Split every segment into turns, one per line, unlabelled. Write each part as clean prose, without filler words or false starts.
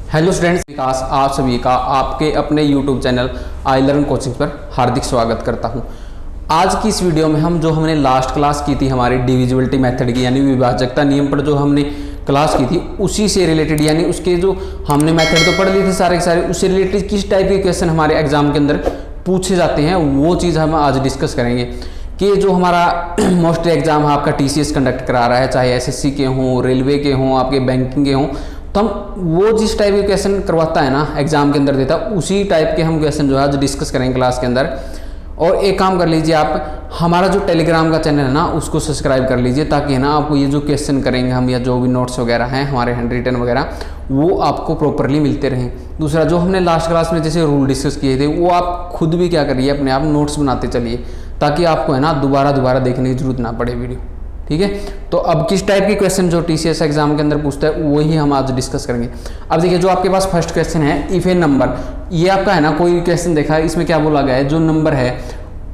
Hello students, विकास आप सभी का आपके अपने YouTube channel I learn coaching पर हार्दिक स्वागत करता हूं। आज की इस वीडियो में हमने लास्ट क्लास की थी हमारी डिविजिबिलिटी मेथड की, यानी विभाजकता नियम पर जो हमने क्लास की थी उसी से रिलेटेड, यानी उसके जो हमने मेथड तो पढ़ ली थी सारे के सारे, उससे रिलेटेड किस टाइप के क्वेश्चन हमारे एग्जाम के अंदर पूछे जाते हैं वो चीज़ हम आज डिस्कस करेंगे। कि जो हमारा मोस्टली एग्जाम है आपका टीसीएस कंडक्ट करा रहा है, चाहे एसएससी के हों, रेलवे के हों, आपके बैंकिंग के हों, तो हम वो जिस टाइप के क्वेश्चन करवाता है ना एग्जाम के अंदर देता, उसी टाइप के हम क्वेश्चन जो है आज डिस्कस करेंगे क्लास के अंदर। और एक काम कर लीजिए, आप हमारा जो टेलीग्राम का चैनल है ना उसको सब्सक्राइब कर लीजिए, ताकि है ना आपको ये जो क्वेश्चन करेंगे हम या जो भी नोट्स वगैरह हैं हमारे हैंड रिटन वगैरह वो आपको प्रॉपरली मिलते रहें। दूसरा, जो हमने लास्ट क्लास में जैसे रूल डिस्कस किए थे वो आप खुद भी क्या करिए, अपने आप नोट्स बनाते चलिए, ताकि आपको है ना दोबारा देखने की जरूरत ना पड़े वीडियो। ठीक है, तो अब किस टाइप के क्वेश्चन जो टीसीएस एग्जाम के अंदर पूछता है वही हम आज डिस्कस करेंगे। अब देखिए, जो आपके पास फर्स्ट क्वेश्चन है, इफ ए नंबर, ये आपका है ना कोई क्वेश्चन देखा है, इसमें क्या बोला गया है, जो नंबर है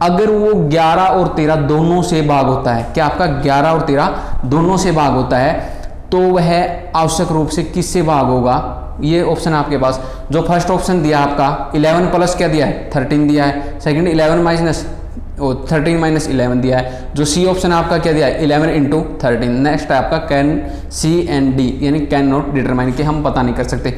अगर वो 11 और 13 दोनों से भाग होता है, क्या आपका 11 और 13 दोनों से भाग होता है, तो वह आवश्यक रूप से किससे भाग होगा। ये ऑप्शन आपके पास, जो फर्स्ट ऑप्शन दिया आपका 11 प्लस क्या दिया है 13 दिया है, सेकंड 11 माइनस 13 माइनस 11 दिया है, जो सी ऑप्शन आपका क्या दिया है 11 इंटू 13। नेक्स्ट है आपका कैन सी एंड डी, यानी कैन नॉट डिटरमाइन, के हम पता नहीं कर सकते।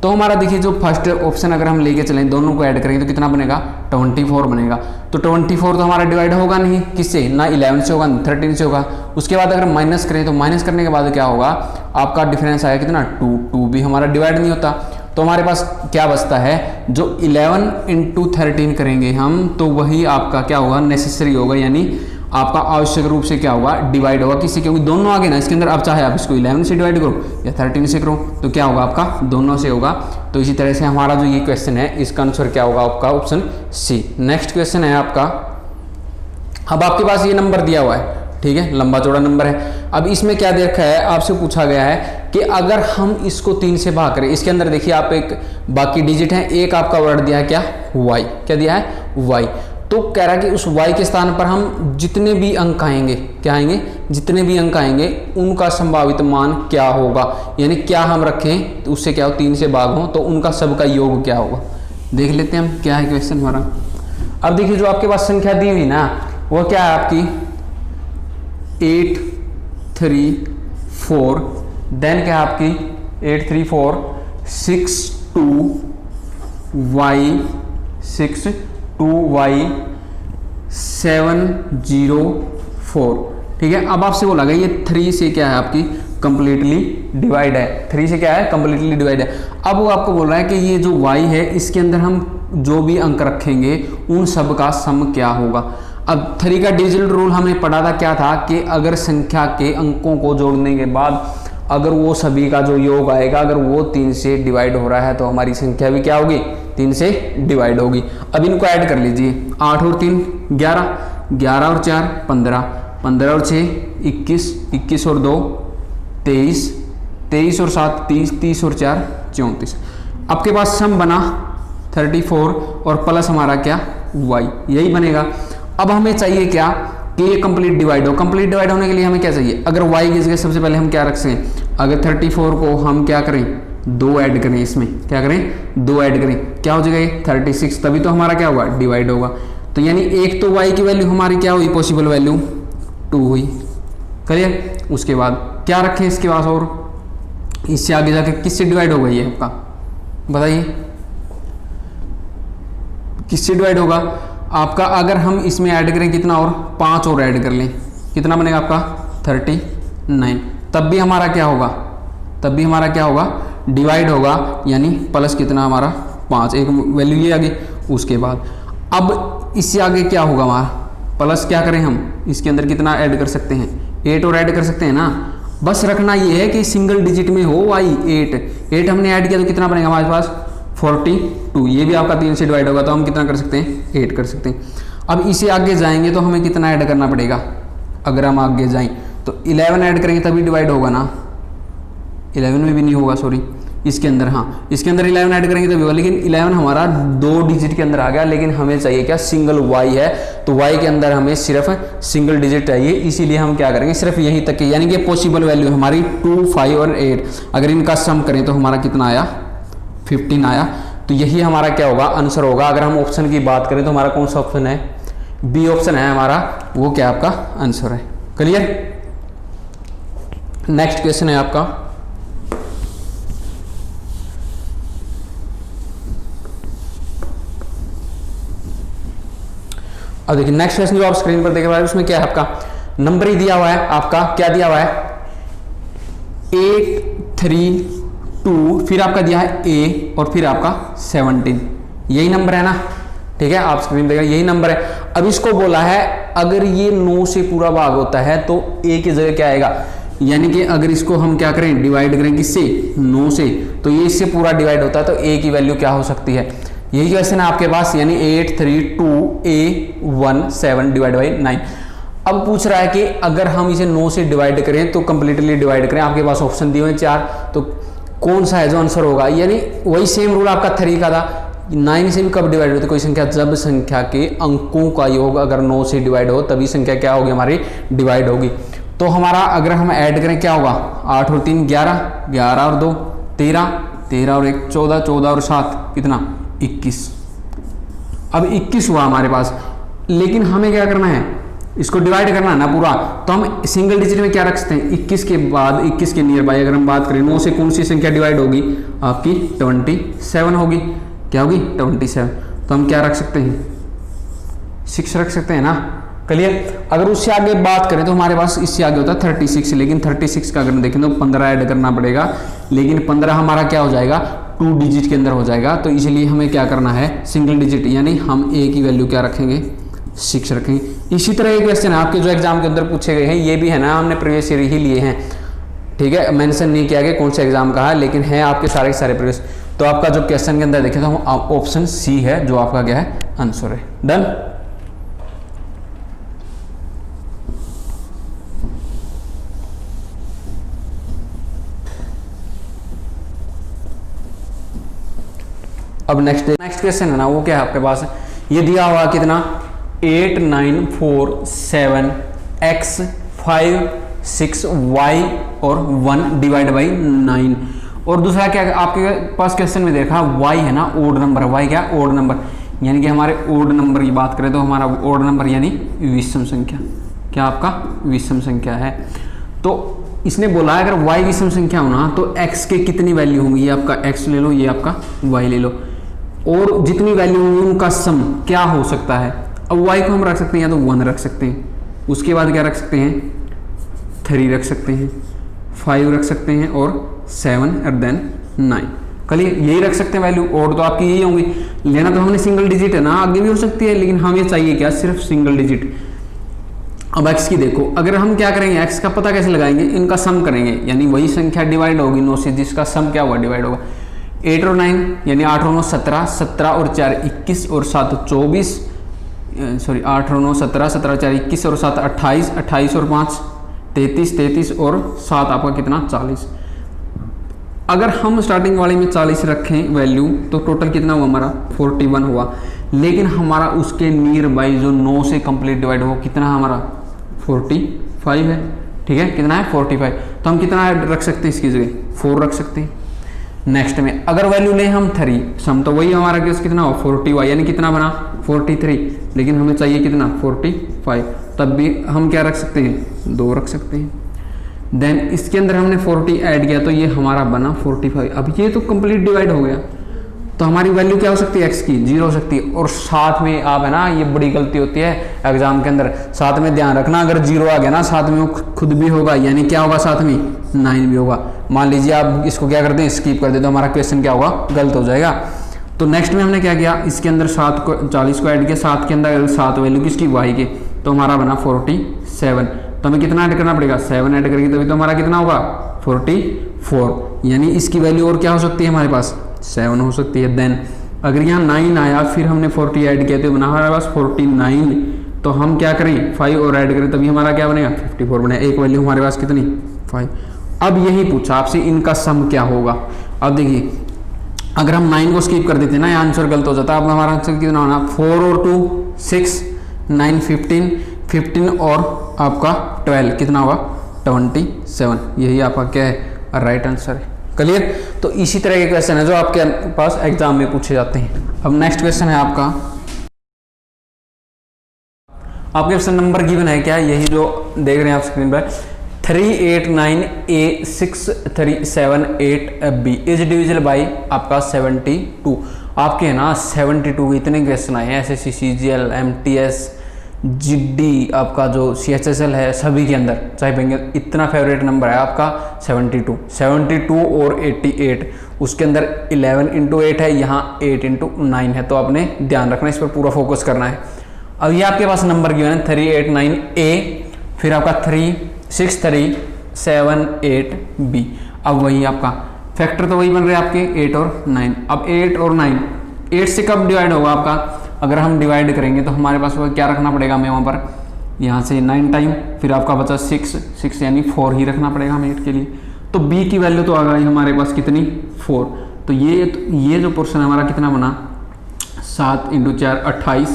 तो हमारा देखिए जो फर्स्ट ऑप्शन अगर हम लेके चलें, दोनों को ऐड करेंगे तो कितना बनेगा 24 बनेगा। तो 24 तो हमारा डिवाइड होगा नहीं किससे, ना 11 से होगा ना 13 से होगा। उसके बाद अगर माइनस करें तो माइनस करने के बाद क्या होगा, आपका डिफरेंस आएगा कितना 2 भी हमारा डिवाइड नहीं होता। तो हमारे पास क्या बचता है, जो 11 इंटू 13 करेंगे हम, तो वही आपका क्या होगा नेसेसरी होगा, यानी आपका आवश्यक रूप से क्या होगा डिवाइड होगा किससे, क्योंकि दोनों आगे ना इसके अंदर, अब चाहे आप इसको 11 से डिवाइड करो या 13 से करो तो क्या होगा आपका दोनों से होगा। तो इसी तरह से हमारा जो ये क्वेश्चन है इसका आंसर क्या होगा आपका ऑप्शन सी। नेक्स्ट क्वेश्चन है आपका, अब आपके पास ये नंबर दिया हुआ है, ठीक है, लंबा चौड़ा नंबर है। अब इसमें क्या दे रखा है, आपसे पूछा गया है कि अगर हम इसको 3 से भाग करें, इसके अंदर देखिए आप एक बाकी डिजिट है, एक आपका वर्ड दिया है क्या y, क्या दिया है y, तो कह रहा है कि उस y के स्थान पर हम जितने भी अंक आएंगे, क्या आएंगे, जितने भी अंक आएंगे उनका संभावित मान क्या होगा, यानी क्या हम रखें तो उससे क्या हो 3 से भाग हो तो उनका सबका योग क्या होगा। देख लेते हैं हम क्या है क्वेश्चन हमारा। अब देखिए जो आपके पास संख्या दी हुई ना वो क्या है आपकी 8 3 4, देन क्या है आपकी 8 3 4 6 2 y 6 2 y 7 0 4, ठीक है। अब आपसे बोला गया ये 3 से क्या है आपकी कंप्लीटली डिवाइड है, 3 से क्या है कंप्लीटली डिवाइड है। अब वो आपको बोल रहा है कि ये जो y है इसके अंदर हम जो भी अंक रखेंगे उन सब का सम क्या होगा। अब 3 का डिजिटल रूल हमें पढ़ा था, क्या था कि अगर संख्या के अंकों को जोड़ने के बाद अगर वो सभी का जो योग आएगा अगर वो 3 से डिवाइड हो रहा है तो हमारी संख्या भी क्या होगी 3 से डिवाइड होगी। अब इनको ऐड कर लीजिए, 8 और 3 11, 11 और 4 15, 15 और 6 21, 21 और 2 23, 23 और 7 30, 30 और 4 34। आपके पास सम बना 34 और प्लस हमारा क्या y, यही बनेगा। अब हमें चाहिए क्या कि ये कंप्लीट डिवाइड हो। कंप्लीट डिवाइड होने के लिए हमें क्या चाहिए, अगर y की जगह सबसे पहले हम क्या रख सकें, अगर 34 को हम क्या करें 2 ऐड करें, इसमें क्या करें 2 ऐड करें, क्या हो जाएगा ये 36, तभी तो हमारा क्या होगा डिवाइड होगा। तो यानी एक तो y की वैल्यू हमारी क्या हुई पॉसिबल वैल्यू 2 हुई, क्लियर। उसके बाद क्या रखें इसके पास, और इससे आगे जाके किससे डिवाइड होगा ये आपका बताइए, किससे डिवाइड होगा आपका। अगर हम इसमें ऐड करें कितना, और 5 और ऐड कर लें, कितना बनेगा आपका 39, तब भी हमारा क्या होगा, तब भी हमारा क्या होगा डिवाइड होगा, यानी प्लस कितना हमारा 5, एक वैल्यू ये आगे। उसके बाद अब इससे आगे क्या होगा हमारा प्लस, क्या करें हम इसके अंदर कितना ऐड कर सकते हैं 8 और ऐड कर सकते हैं ना। बस रखना ये है कि सिंगल डिजिट में हो y 8 हमने ऐड किया तो कितना बनेगा हमारे पास 42, ये भी आपका 3 से डिवाइड होगा तो हम कितना कर सकते हैं 8 कर सकते हैं। अब इसे आगे जाएंगे तो हमें कितना ऐड करना पड़ेगा, अगर हम आगे जाएं तो 11 ऐड करेंगे तभी डिवाइड होगा ना, 11 में भी नहीं होगा सॉरी, इसके अंदर हाँ इसके अंदर 11 ऐड करेंगे तभी होगा, लेकिन 11 हमारा 2 डिजिट के अंदर आ गया, लेकिन हमें चाहिए क्या सिंगल y है, तो y के अंदर हमें सिर्फ सिंगल डिजिट चाहिए, इसीलिए हम क्या करेंगे सिर्फ यहीं तक के, यानी कि पॉसिबल वैल्यू हमारी 2 5 और 8, अगर इनका सम करें तो हमारा कितना आया 15 आया। तो यही हमारा क्या होगा, आंसर होगा। अगर हम ऑप्शन की बात करें तो हमारा कौन सा ऑप्शन है, बी ऑप्शन है हमारा, वो क्या आपका आंसर है। क्लियर। नेक्स्ट क्वेश्चन है आपका, अब देखिए नेक्स्ट क्वेश्चन जो आप स्क्रीन पर देख रहे हैं उसमें क्या है, आपका नंबर ही दिया हुआ है, आपका क्या दिया हुआ है 832, फिर आपका दिया है ए और फिर आपका 17, यही नंबर है ना, ठीक है, आप स्क्रीन देख रहे हैं यही नंबर है। अब इसको बोला है अगर ये 9 से पूरा भाग होता है तो ए की जगह क्या आएगा, यानी कि अगर इसको हम क्या करें, डिवाइड करें किससे, 9 से, तो ये इससे पूरा डिवाइड होता है, तो ए की वैल्यू क्या हो सकती है, यही क्वेश्चन है आपके पास, यानी 832A17 डिवाइड बाई 9। अब पूछ रहा है कि अगर हम इसे 9 से डिवाइड करें तो कंप्लीटली डिवाइड करें, आपके पास ऑप्शन दिए हुए 4, तो कौन सा है जो आंसर होगा, यानी वही सेम रूल आपका 3 का था, 9 से भी कब डिवाइड होती है कोई संख्या, जब संख्या के अंकों का योग अगर 9 से डिवाइड हो तभी संख्या क्या होगी हमारी, डिवाइड होगी। तो हमारा अगर हम ऐड करें क्या होगा, 8 और 3 11, 11 और 2 13, 13 और 1 14, 14 और 7 कितना 21। अब 21 हुआ हमारे पास, लेकिन हमें क्या करना है, इसको डिवाइड करना है ना पूरा, तो हम सिंगल डिजिट में क्या रख सकते हैं, 21 के बाद 21 के नियर बाय अगर हम बात करें 9 से कौन सी संख्या डिवाइड होगी, आपकी 27 होगी, क्या होगी 27, तो हम क्या रख सकते हैं 6 रख सकते हैं ना। क्लियर। अगर उससे आगे बात करें तो हमारे पास इससे आगे होता है 36, लेकिन 36 का अगर देखें तो 15 ऐड करना पड़ेगा, लेकिन 15 हमारा क्या हो जाएगा 2 डिजिट के अंदर हो जाएगा, तो इसलिए हमें क्या करना है सिंगल डिजिट, यानी हम ए की वैल्यू क्या रखेंगे 6 रखेंगे। इसी तरह एक क्वेश्चन है आपके जो एग्जाम के अंदर पूछे गए हैं, ये भी है ना, हमने प्रीवियस ईयर ही लिए हैं, ठीक है, मेंशन नहीं किया गया कौन से एग्जाम का है, लेकिन है आपके सारे के सारे प्रीवियस। तो आपका जो क्वेश्चन के अंदर देखें तो ऑप्शन सी है जो आपका क्या है आंसर है। डन। अब नेक्स्ट क्वेश्चन है ना, वो क्या है आपके पास, ये दिया हुआ कितना 8947x 56y और 1 डिवाइड बाई 9, और दूसरा क्या आपके पास क्वेश्चन में देखा y है ना, ओड नंबर, y क्या ओड नंबर, यानी कि हमारे ओड नंबर की बात करें तो हमारा ओड नंबर यानी विषम संख्या, क्या आपका विषम संख्या है। तो इसने बोला है अगर y विषम संख्या हो ना तो x के कितनी वैल्यू होंगी, ये आपका x ले लो, ये आपका y ले लो, और जितनी वैल्यू होंगी उनका सम क्या हो सकता है। अब y को हम रख सकते हैं या तो 1 रख सकते हैं, उसके बाद क्या रख सकते हैं 3 रख सकते हैं, 5 रख सकते हैं और 7 और देन 9। कलिए यही रख सकते हैं वैल्यू, और तो आपकी यही होंगी, लेना तो हमने सिंगल डिजिट है ना, आगे भी हो सकती है, लेकिन हमें चाहिए क्या सिर्फ सिंगल डिजिट। अब x की देखो, अगर हम क्या करेंगे x का पता कैसे लगाएंगे, इनका सम करेंगे, यानी वही संख्या डिवाइड होगी 9 से जिसका सम क्या होगा डिवाइड होगा। 8 और 9 यानी 8 और 9 17, 17 और 4 21 और 7 24, सॉरी 8 और 9 17, 17 और 4 21 और 7 28, 28 और 5 33, 33 और 7 आपका कितना 40। अगर हम स्टार्टिंग वाले में 40 रखें वैल्यू तो टोटल कितना हुआ हमारा 41 हुआ, लेकिन हमारा उसके नियर बाई जो 9 से कंप्लीट डिवाइड हो कितना हमारा 45 है, ठीक है, कितना है 45, तो हम कितना रख सकते हैं इसकी जगह 4 रख सकते हैं। नेक्स्ट में अगर वैल्यू लें हम 3, सम तो वही हमारा केस कितना हो 40 यानी कितना बना 43, लेकिन हमें चाहिए कितना 45, तब भी हम क्या रख सकते हैं 2 रख सकते हैं। देन इसके अंदर हमने 40 ऐड किया तो ये हमारा बना 45। अब ये तो कंप्लीट डिवाइड हो गया, तो हमारी वैल्यू क्या हो सकती है x की 0 हो सकती है। और साथ में आप है ना, ये बड़ी गलती होती है एग्जाम के अंदर, साथ में ध्यान रखना अगर 0 आ गया ना साथ में वो खुद भी होगा, यानी क्या होगा साथ में 9 भी होगा। मान लीजिए आप इसको क्या करते हैं स्किप कर देते तो हमारा क्वेश्चन क्या होगा गलत हो जाएगा। तो नेक्स्ट में हमने क्या किया, इसके अंदर 40 को ऐड किया, 7 के अंदर 7 वैल्यू किसकी y के, तो हमारा बना 47। तो हमें कितना ऐड करना पड़ेगा 7 ऐड करेंगे तभी तो हमारा कितना होगा 44, यानी इसकी वैल्यू और क्या हो सकती है हमारे पास 7 हो सकती है। देन अगर यहाँ 9 आया फिर हमने 40 ऐड किया तो बना हमारे पास 49, तो हम क्या करें 5 और ऐड करें तभी हमारा क्या बनेगा 54 बनेगा, एक वैल्यू हमारे पास कितनी 5। अब यही पूछा आपसे इनका सम क्या होगा। अब देखिए अगर हम 9 को स्किप कर देते ना ये आंसर गलत हो जाता। अब हमारा आंसर कितना होना 4 और 2 6, 9 15, 15 और आपका 12 कितना होगा 27, यही आपका क्या है राइट आंसर है। क्लियर। तो इसी तरह के क्वेश्चन है जो आपके पास एग्जाम में पूछे जाते हैं। अब नेक्स्ट क्वेश्चन है आपका, आपके क्वेश्चन नंबर गिवन है क्या, यही जो देख रहे हैं आप स्क्रीन पर, 389A6378B इज डिविजिबल बाई आपका 72। आपके है ना 72 के इतने क्वेश्चन आए हैं SSC CGL MTS GD आपका जो CHSL है सभी के अंदर, चाहे बेंगल, इतना फेवरेट नंबर है आपका 72 और 88, उसके अंदर 11 × 8 है, यहाँ 8 × 9 है, तो आपने ध्यान रखना, इस पर पूरा फोकस करना है। अब ये आपके पास नंबर गिवन है 389A, फिर आपका 36378B। अब वही आपका फैक्टर तो वही बन रहे हैं आपके 8 और 9। अब 8 और 9, 8 से कब डिवाइड होगा आपका, अगर हम डिवाइड करेंगे तो हमारे पास वो क्या रखना पड़ेगा हमें वहाँ पर, यहाँ से 9 टाइम, फिर आपका बचा 6 यानी 4 ही रखना पड़ेगा हमें 8 के लिए। तो B की वैल्यू तो आ गई हमारे पास कितनी, 4। तो ये जो पोर्शन हमारा कितना बना, 7 × 4 28।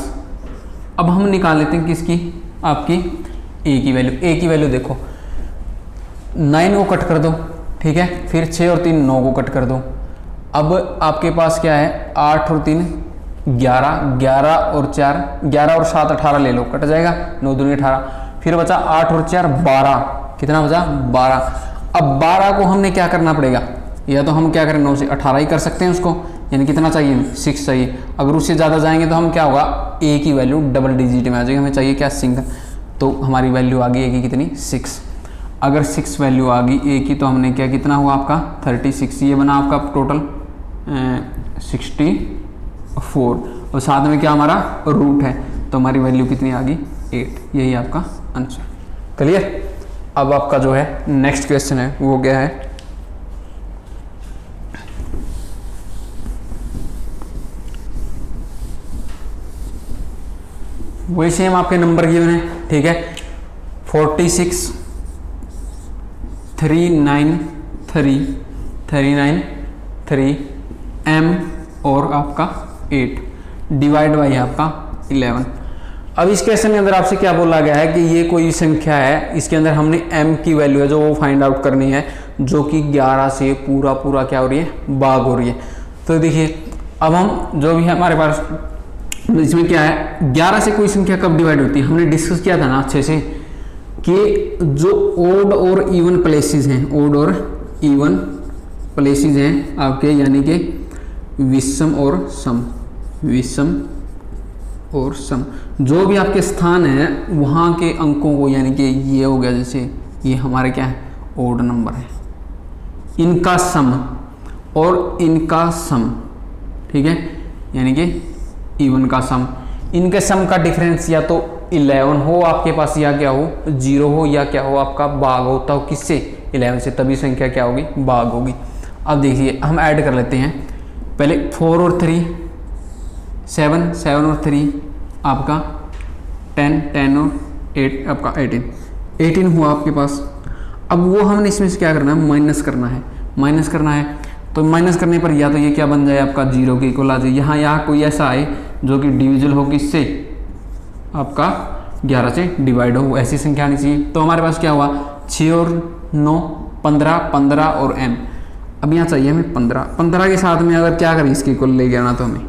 अब हम निकाल लेते हैं किसकी, आपकी A की वैल्यू। A की वैल्यू देखो, 9 को कट कर दो, ठीक है, फिर 6 और 3 9 को कट कर दो। अब आपके पास क्या है, 8 और 3 11, 11 और 4 11 और 7 18 ले लो, कट जाएगा, 9 दूनी 18, फिर बचा 8 और 4 12, कितना बचा 12। अब 12 को हमने क्या करना पड़ेगा, या तो हम क्या करें 9 से 18 ही कर सकते हैं उसको, यानी कितना चाहिए 6 चाहिए। अगर उससे ज़्यादा जाएंगे तो हम क्या होगा, A की वैल्यू डबल डिजिट में आ जाएगी, हमें चाहिए क्या सिंगल, तो हमारी वैल्यू आ गई A की कितनी 6। अगर 6 वैल्यू आ गई A की तो हमने क्या, कितना हुआ आपका 36, ये बना आपका टोटल 64, और साथ में क्या हमारा रूट है, तो हमारी वैल्यू कितनी आ गई 8। यही आपका आंसर। क्लियर। अब आपका जो है नेक्स्ट क्वेश्चन है वो क्या है, वही सेम आपके नंबर गिवन है, ठीक है, 46 393 M और आपका 8 डिवाइड बाई आपका 11। अब इस क्वेश्चन के अंदर आपसे क्या बोला गया है कि ये कोई संख्या है, इसके अंदर हमने M की वैल्यू है जो वो फाइंड आउट करनी है, जो कि 11 से पूरा क्या हो रही है, भाग हो रही है। तो देखिए अब हम जो भी है हमारे पास इसमें क्या है, 11 से कोई संख्या कब डिवाइड होती है, हमने डिस्कस किया था ना अच्छे से कि जो ओड और इवन प्लेसेस हैं, ओड और इवन प्लेसेस हैं आपके, यानी कि विषम और सम, विषम और सम, जो भी आपके स्थान है वहाँ के अंकों को, यानी कि ये हो गया, जैसे ये हमारे क्या है ओड नंबर है, इनका सम और इनका सम, ठीक है, यानी कि इवन का सम, इनके सम का डिफरेंस या तो 11 हो आपके पास, या क्या हो 0 हो, या क्या हो आपका भाग होता हो किससे 11 से, तभी संख्या क्या होगी भाग होगी। अब देखिए हम ऐड कर लेते हैं, पहले 4 और 3 7, 7 और 3 आपका 10, 10 और 8 आपका 18 हुआ आपके पास। अब वो हमने इसमें से क्या करना है, माइनस करना है, तो माइनस करने पर या तो ये क्या बन जाए आपका 0 के इक्वल आ जाए, यहाँ कोई ऐसा आए जो कि डिविजिबल हो किससे, आपका 11 से डिवाइड हो, ऐसी संख्या आनी चाहिए। तो हमारे पास क्या हुआ 6 और 9 15 और M। अब यहाँ चाहिए हमें 15 के साथ में अगर क्या करें इसके इक्वल लेके आना, तो हमें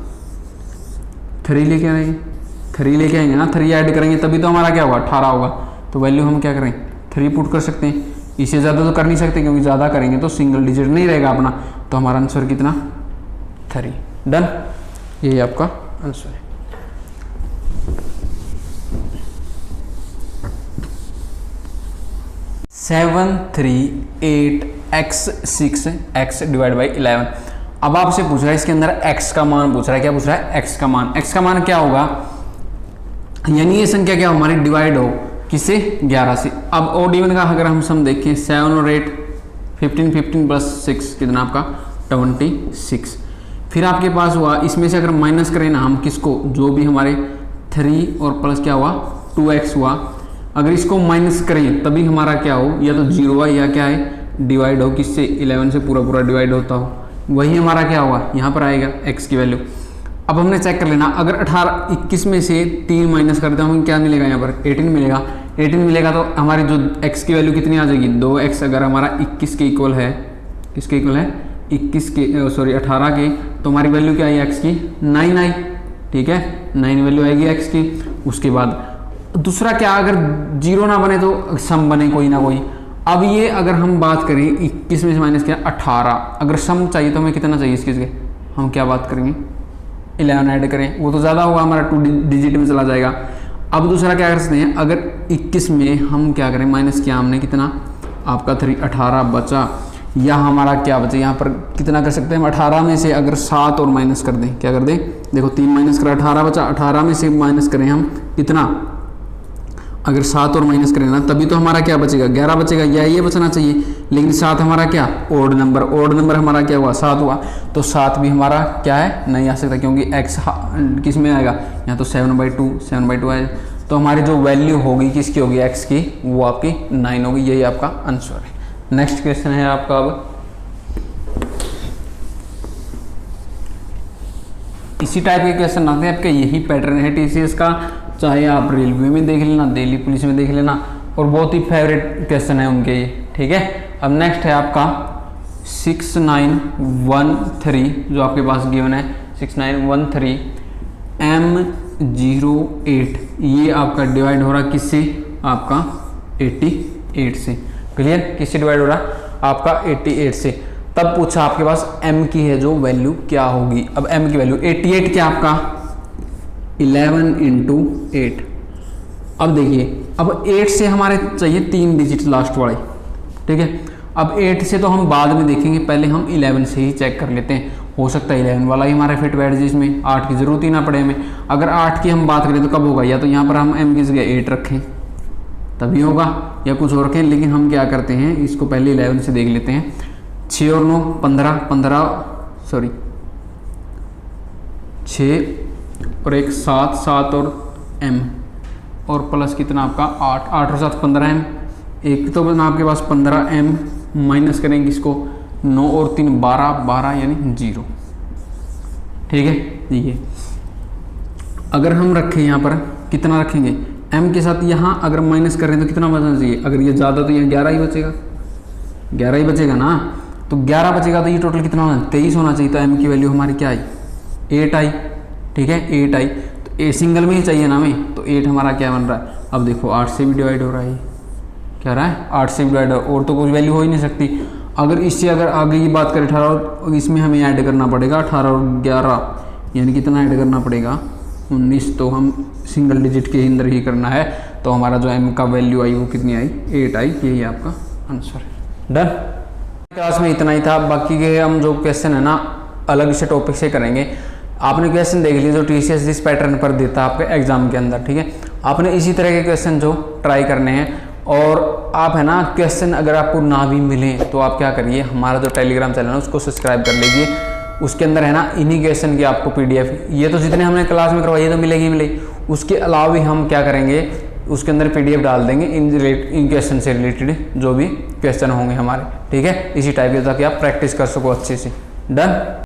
3 लेके आएंगे, 3 लेके आएंगे ना, 3 ऐड करेंगे तभी तो हमारा क्या होगा 18 होगा। तो वैल्यू हम क्या करें 3 पुट कर सकते हैं, इससे ज़्यादा तो कर नहीं सकते क्योंकि ज़्यादा करेंगे तो सिंगल डिजिट नहीं रहेगा अपना, तो हमारा आंसर कितना 3। डन, यही आपका आंसर है। Seven 3 8 x6 x divide by 11। अब आपसे पूछ रहा है इसके अंदर x का मान पूछ रहा है, क्या पूछ रहा है x का मान क्या होगा, यानी ये संख्या क्या हमारी डिवाइड हो किससे 11 से। अब ओड इवन का अगर हम सम देखें 7 और 8 15 प्लस 6 कितना आपका 26। फिर आपके पास हुआ इसमें से अगर माइनस करें ना हम किसको, जो भी हमारे 3 और प्लस क्या हुआ 2x हुआ, अगर इसको माइनस करें तभी हमारा क्या हो, या तो 0 है या क्या है डिवाइड हो किससे 11 से पूरा डिवाइड होता हो, वही हमारा क्या होगा यहाँ पर आएगा x की वैल्यू। अब हमने चेक कर लेना, अगर 21 में से 3 माइनस करते हैं हमें क्या मिलेगा, यहाँ पर 18 मिलेगा तो हमारी जो x की वैल्यू कितनी आ जाएगी 2x। अगर हमारा 21 के इक्वल है किसके इक्वल है 21 के, सॉरी 18 के, तो हमारी वैल्यू क्या आई x की 9 आई, ठीक है 9 वैल्यू आएगी x की। उसके बाद दूसरा क्या, अगर 0 ना बने तो सम बने कोई ना कोई। अब ये अगर हम बात करें 21 में से माइनस किया 18, अगर सम चाहिए तो हमें कितना चाहिए इसके, हम क्या बात करेंगे 11 ऐड करें, वो तो ज़्यादा होगा, हमारा 2 डिजिट में चला जाएगा। अब दूसरा क्या कर सकते हैं, अगर 21 में हम क्या करें माइनस किया हमने कितना आपका 3, 18 बचा, या हमारा क्या बचा यहाँ पर कितना कर सकते हैं हम 18 में से अगर 7 और माइनस कर दें, क्या कर दें, देखो 3 माइनस करें 18 बचा, 18 में से माइनस करें हम कितना, अगर 7 और माइनस करें ना तभी तो हमारा क्या बचेगा 11 बचेगा, या ये बचना चाहिए। लेकिन 7 हमारा क्या ओड नंबर हमारा क्या हुआ 7 हुआ, तो 7 भी हमारा क्या है नहीं आ सकता, क्योंकि x किस में आएगा यहाँ, तो 7/2 आएगा। तो हमारी जो वैल्यू होगी किसकी होगी x की, वो आपकी 9 होगी। यही आपका आंसर है। नेक्स्ट क्वेश्चन है आपका, अब इसी टाइप के क्वेश्चन आते हैं आपके, यही पैटर्न है TCS का, चाहे आप रेलवे में देख लेना, दिल्ली पुलिस में देख लेना, और बहुत ही फेवरेट क्वेश्चन है उनके ये, ठीक है। अब नेक्स्ट है आपका 6913, जो आपके पास गिवन है 6913 M08, ये आपका डिवाइड हो रहा किससे, आपका 88 से। क्लियर, किससे डिवाइड हो रहा आपका 88 से। तब पूछा आपके पास m की है जो वैल्यू क्या होगी। अब m की वैल्यू 88 क्या आपका 11 × 8। अब देखिए, अब 8 से हमारे चाहिए 3 डिजिट लास्ट वाले, ठीक है। अब 8 से तो हम बाद में देखेंगे, पहले हम 11 से ही चेक कर लेते हैं। हो सकता है 11 वाला ही हमारा फिट बैठ जिसमें 8 की जरूरत ही ना पड़े हमें। अगर 8 की हम बात करें तो कब होगा, या तो यहाँ पर हम m की जगह 8 रखें तभी होगा, या कुछ और रखें। लेकिन हम क्या करते हैं, इसको पहले 11 से देख लेते हैं। 6 और 9 15, सॉरी 6 और 1 7, 7 और m और प्लस कितना आपका 8, 8 और 7 15m, एक तो बना आपके पास 15m, माइनस करेंगे इसको 9 और 3 12, 12 यानी 0, ठीक है। ये अगर हम रखें यहाँ पर कितना रखेंगे m के साथ, यहाँ अगर माइनस कर रहे हैं तो कितना बचना चाहिए, अगर ये ज़्यादा तो यहाँ 11 ही बचेगा, 11 ही बचेगा ना। तो 11 बचेगा तो ये टोटल कितना होना 23 होना चाहिए। तो m की वैल्यू हमारी क्या आई 8 आई, ठीक है 8 आई। तो ए सिंगल में ही चाहिए ना हमें, तो 8 हमारा क्या बन रहा है। अब देखो 8 से भी डिवाइड हो रहा है, क्या रहा है 8 से भी डिवाइड, और तो कुछ वैल्यू हो ही नहीं सकती। अगर इससे अगर आगे की बात करें 18, और इसमें हमें ऐड करना पड़ेगा 18 और 11, यानी कितना ऐड करना पड़ेगा 19। तो हम सिंगल डिजिट के अंदर ही करना है। तो हमारा जो m का वैल्यू आई वो कितनी आई 8 आई। यही आपका आंसर है। डन। क्लास में इतना ही था, बाकी के हम जो क्वेश्चन है ना अलग से टॉपिक से करेंगे। आपने क्वेश्चन देख लिया जो TCS जिस पैटर्न पर देता है आपके एग्जाम के अंदर, ठीक है। आपने इसी तरह के क्वेश्चन जो ट्राई करने हैं। और आप है ना क्वेश्चन अगर आपको ना भी मिले तो आप क्या करिए, हमारा जो टेलीग्राम चैनल है उसको सब्सक्राइब कर लीजिए। उसके अंदर है ना इन्हीं क्वेश्चन की आपको PDF, ये तो जितने हमने क्लास में करवाई तो मिलेगी मिलेगी, उसके अलावा भी हम क्या करेंगे उसके अंदर PDF डाल देंगे इन क्वेश्चन से रिलेटेड जो भी क्वेश्चन होंगे हमारे, ठीक है। इसी टाइप के ताकि आप प्रैक्टिस कर सको अच्छे से। डन।